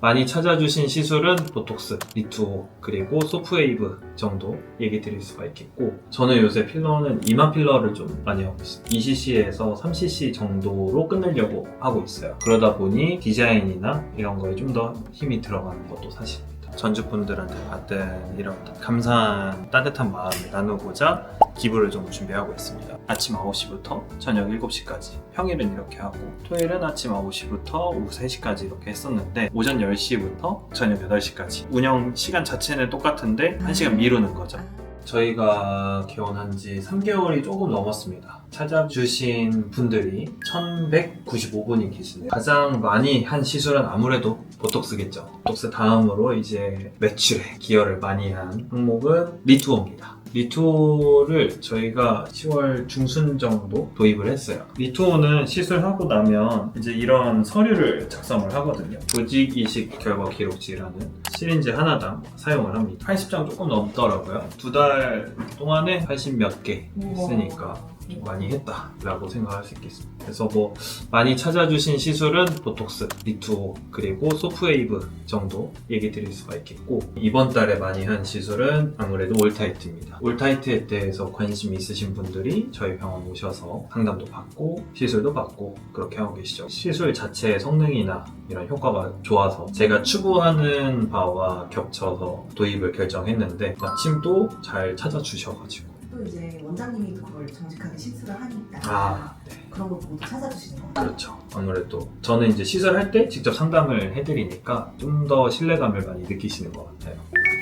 많이 찾아주신 시술은 보톡스, 리투오, 그리고 소프웨이브 정도 얘기 드릴 수가 있겠고, 저는 요새 필러는 이마 필러를 좀 많이 하고 있어요. 2cc에서 3cc 정도로 끝내려고 하고 있어요. 그러다 보니 디자인이나 이런 거에 좀 더 힘이 들어가는 것도 사실입니다. 전주분들한테 받은 이런 감사한 따뜻한 마음을 나누고자 기부를 좀 준비하고 있습니다. 아침 9시부터 저녁 7시까지, 평일은 이렇게 하고 토요일은 아침 9시부터 오후 3시까지 이렇게 했었는데, 오전 10시부터 저녁 8시까지 운영 시간 자체는 똑같은데 1시간 미루는 거죠. 저희가 개원한 지 3개월이 조금 넘었습니다. 찾아주신 분들이 1195분이 계시네요. 가장 많이 한 시술은 아무래도 보톡스겠죠. 보톡스 다음으로 이제 매출에 기여를 많이 한 항목은 리투오입니다. 리투오를 저희가 10월 중순 정도 도입을 했어요. 리투오는 시술하고 나면 이제 이런 서류를 작성을 하거든요. 조직이식 결과 기록지라는 시린지 하나당 사용을 합니다. 80장 조금 넘더라고요. 2달 동안에 80 몇 개 했으니까 많이 했다라고 생각할 수 있겠습니다. 그래서 뭐 많이 찾아주신 시술은 보톡스, 리투오, 그리고 소프웨이브 정도 얘기 드릴 수가 있겠고, 이번 달에 많이 한 시술은 아무래도 올타이트입니다. 올타이트에 대해서 관심 있으신 분들이 저희 병원 오셔서 상담도 받고 시술도 받고 그렇게 하고 계시죠. 시술 자체의 성능이나 이런 효과가 좋아서 제가 추구하는 바와 겹쳐서 도입을 결정했는데, 마침 또 잘 찾아주셔가지고 또 이제 원장님이 그걸 정직하게 시술을 하니까 네. 그런 것도 모두 찾아주시는 거예요? 그렇죠. 아무래도 저는 이제 시술할 때 직접 상담을 해드리니까 좀 더 신뢰감을 많이 느끼시는 것 같아요.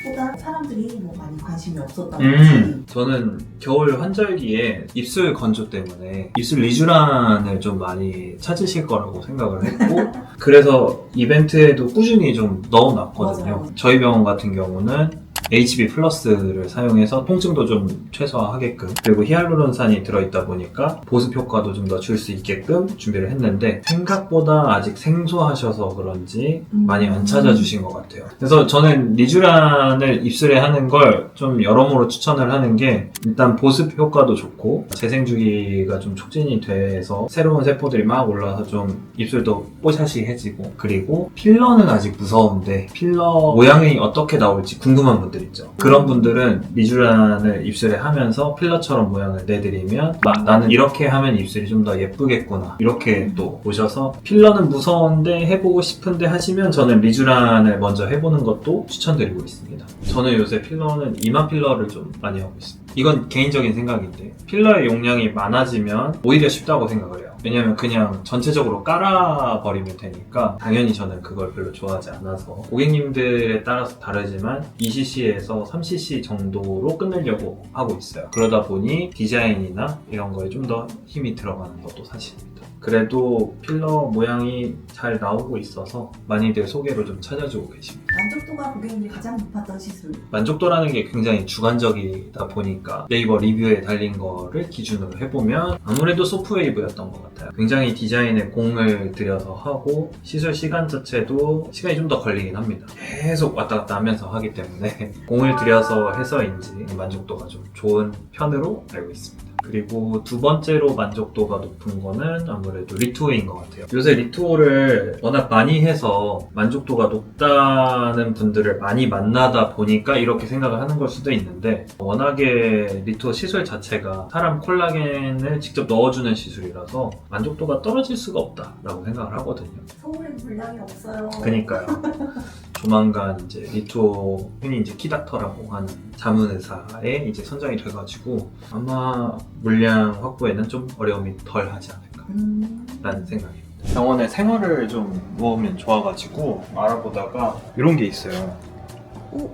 생각보다 사람들이 뭐 많이 관심이 없었다든지 저는 겨울 환절기에 입술 건조 때문에 입술 리쥬란을 좀 많이 찾으실 거라고 생각을 했고 그래서 이벤트에도 꾸준히 좀 넣어놨거든요. 맞아요. 저희 병원 같은 경우는 HB 플러스를 사용해서 통증도 좀 최소화하게끔, 그리고 히알루론산이 들어있다 보니까 보습 효과도 좀 더 줄 수 있게끔 준비를 했는데, 생각보다 아직 생소하셔서 그런지 많이 안 찾아주신 것 같아요. 그래서 저는 리쥬란을 입술에 하는 걸 좀 여러모로 추천을 하는 게, 일단 보습 효과도 좋고 재생주기가 좀 촉진이 돼서 새로운 세포들이 막 올라와서 좀 입술도 뽀샤시해지고, 그리고 필러는 아직 무서운데 필러 모양이 어떻게 나올지 궁금한 분들 있죠. 그런 분들은 리쥬란을 입술에 하면서 필러처럼 모양을 내드리면 나는 이렇게 하면 입술이 좀 더 예쁘겠구나, 이렇게 또 오셔서 필러는 무서운데 해보고 싶은데 하시면 저는 리쥬란을 먼저 해보는 것도 추천드리고 있습니다. 저는 요새 필러는 이마 필러를 좀 많이 하고 있습니다. 이건 개인적인 생각인데, 필러의 용량이 많아지면 오히려 쉽다고 생각을 해요. 왜냐면 그냥 전체적으로 깔아버리면 되니까, 당연히 저는 그걸 별로 좋아하지 않아서 고객님들에 따라서 다르지만 2cc에서 3cc 정도로 끝내려고 하고 있어요. 그러다 보니 디자인이나 이런 거에 좀 더 힘이 들어가는 것도 사실입니다. 그래도 필러 모양이 잘 나오고 있어서 많이들 소개로 좀 찾아주고 계십니다. 만족도가 고객님이 가장 높았던 시술. 만족도라는 게 굉장히 주관적이다 보니까 네이버 리뷰에 달린 거를 기준으로 해보면 아무래도 소프웨이브였던 것 같아요. 굉장히 디자인에 공을 들여서 하고 시술 시간 자체도 시간이 좀 더 걸리긴 합니다. 계속 왔다 갔다 하면서 하기 때문에 공을 들여서 해서인지 만족도가 좀 좋은 편으로 알고 있습니다. 그리고 두 번째로 만족도가 높은 거는 아무래도 리투오인 것 같아요. 요새 리투오를 워낙 많이 해서 만족도가 높다는 분들을 많이 만나다 보니까 이렇게 생각을 하는 걸 수도 있는데, 워낙에 리투오 시술 자체가 사람 콜라겐을 직접 넣어주는 시술이라서 만족도가 떨어질 수가 없다라고 생각을 하거든요. 서울엔 물량이 없어요. 그니까요. 조만간 이제 리투오, 흔히 이제 키닥터라고 하는 자문의사에 이제 선정이 돼가지고 아마 물량 확보에는 좀 어려움이 덜 하지 않을까 라는 생각입니다. 병원에 생활을 좀 놓으면 좋아가지고 알아보다가 이런 게 있어요.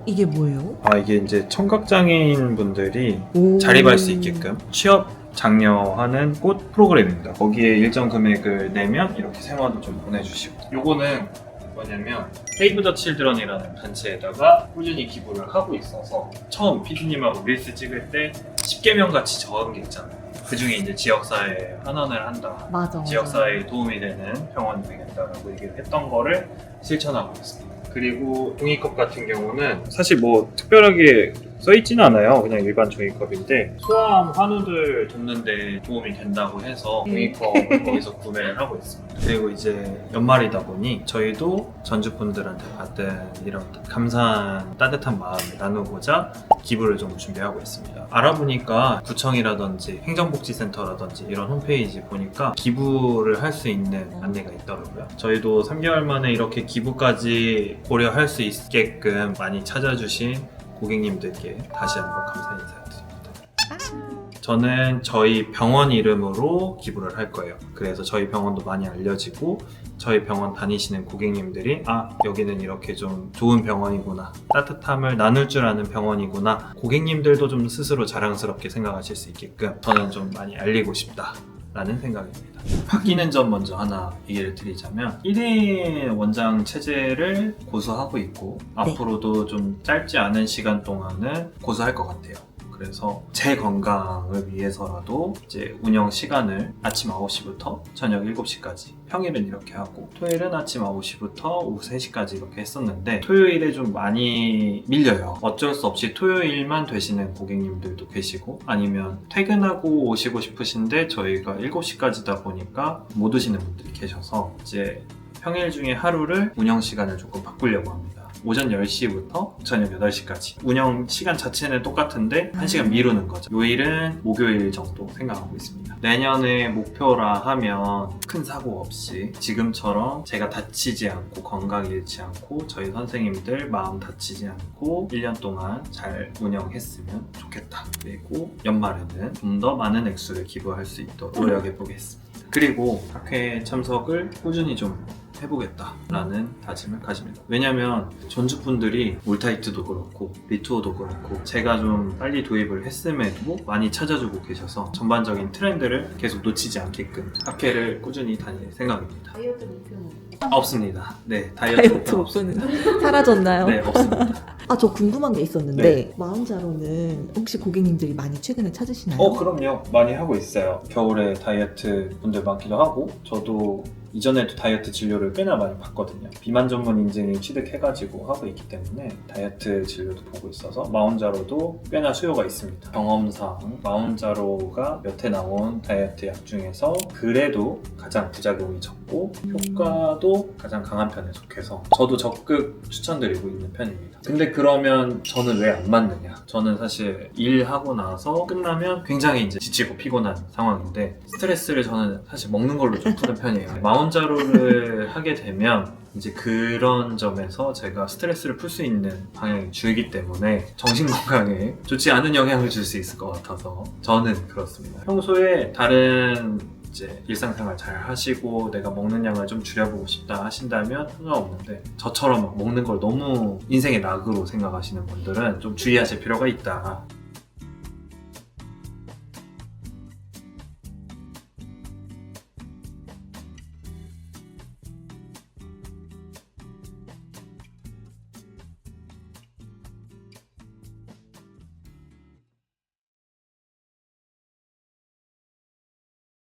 이게 뭐예요? 이게 이제 청각장애인 분들이 오. 자립할 수 있게끔 취업 장려하는 꽃 프로그램입니다. 거기에 일정 금액을 내면 이렇게 생활도 좀 보내주시고, 요거는 뭐냐면 세이브 더 칠드런이라는 단체에다가 꾸준히 기부를 하고 있어서, 처음 PD님하고 릴스 찍을 때 10개명 같이 적은 게 있잖아요. 그 중에 이제 지역사회에 환원을 한다, 맞아. 지역사회에 도움이 되는 병원이 되겠다라고 얘기를 했던 거를 실천하고 있습니다. 그리고 종이컵 같은 경우는 사실 뭐 특별하게 써있지는 않아요. 그냥 일반 종이컵인데 소아암 환우들 돕는데 도움이 된다고 해서 종이컵을 거기서 구매를 하고 있습니다. 그리고 이제 연말이다 보니 저희도 전주분들한테 받은 이런 감사한 따뜻한 마음을 나누고자 기부를 좀 준비하고 있습니다. 알아보니까 구청이라든지 행정복지센터라든지 이런 홈페이지 보니까 기부를 할 수 있는 안내가 있더라고요. 저희도 3개월 만에 이렇게 기부까지 고려할 수 있게끔 많이 찾아주신 고객님들께 다시 한번 감사 인사드립니다. 저는 저희 병원 이름으로 기부를 할 거예요. 그래서 저희 병원도 많이 알려지고 저희 병원 다니시는 고객님들이 여기는 이렇게 좀 좋은 병원이구나, 따뜻함을 나눌 줄 아는 병원이구나, 고객님들도 좀 스스로 자랑스럽게 생각하실 수 있게끔 저는 좀 많이 알리고 싶다 라는 생각입니다. 바뀌는 점 먼저 하나 얘기를 드리자면 1인 원장 체제를 고수하고 있고 앞으로도 좀 짧지 않은 시간 동안은 고수할 것 같아요. 그래서 제 건강을 위해서라도 이제 운영 시간을 아침 9시부터 저녁 7시까지, 평일은 이렇게 하고 토요일은 아침 9시부터 오후 3시까지 이렇게 했었는데 토요일에 좀 많이 밀려요. 어쩔 수 없이 토요일만 되시는 고객님들도 계시고 아니면 퇴근하고 오시고 싶으신데 저희가 7시까지다 보니까 못 오시는 분들이 계셔서 이제 평일 중에 하루를 운영 시간을 조금 바꾸려고 합니다. 오전 10시부터 저녁 8시까지 운영 시간 자체는 똑같은데 1시간 미루는 거죠. 요일은 목요일 정도 생각하고 있습니다. 내년에 목표라 하면 큰 사고 없이 지금처럼 제가 다치지 않고 건강 잃지 않고 저희 선생님들 마음 다치지 않고 1년 동안 잘 운영했으면 좋겠다. 그리고 연말에는 좀 더 많은 액수를 기부할 수 있도록 노력해 보겠습니다. 그리고 학회 참석을 꾸준히 좀 해보겠다라는 다짐을 가집니다. 왜냐면 전주분들이 울타이트도 그렇고 리투어도 그렇고 제가 좀 빨리 도입을 했음에도 많이 찾아주고 계셔서 전반적인 트렌드를 계속 놓치지 않게끔 학회를 꾸준히 다닐 생각입니다. 다이어트 목표는? 없습니다. 네, 다이어트 목표는 사라졌나요? 네, 없습니다. 저 궁금한 게 있었는데 마음자로는 혹시 고객님들이 많이 최근에 찾으시나요? 그럼요. 많이 하고 있어요. 겨울에 다이어트 분들 많기도 하고 저도 이전에도 다이어트 진료를 꽤나 많이 받거든요. 비만 전문 인증이 취득해가지고 하고 있기 때문에 다이어트 진료도 보고 있어서 마운자로도 꽤나 수요가 있습니다. 경험상 마운자로가 몇 해 나온 다이어트 약 중에서 그래도 가장 부작용이 적고 효과도 가장 강한 편에 속해서 저도 적극 추천드리고 있는 편입니다. 근데 그러면 저는 왜 안 맞느냐? 저는 사실 일하고 나서 끝나면 굉장히 이제 지치고 피곤한 상황인데 스트레스를 저는 사실 먹는 걸로 좀 푸는 편이에요. 마운자로를 하게 되면 이제 그런 점에서 제가 스트레스를 풀 수 있는 방향이 줄기 때문에 정신건강에 좋지 않은 영향을 줄 수 있을 것 같아서 저는 그렇습니다. 평소에 다른 이제 일상생활 잘 하시고 내가 먹는 양을 좀 줄여보고 싶다 하신다면 상관없는데 저처럼 먹는 걸 너무 인생의 낙으로 생각하시는 분들은 좀 주의하실 필요가 있다.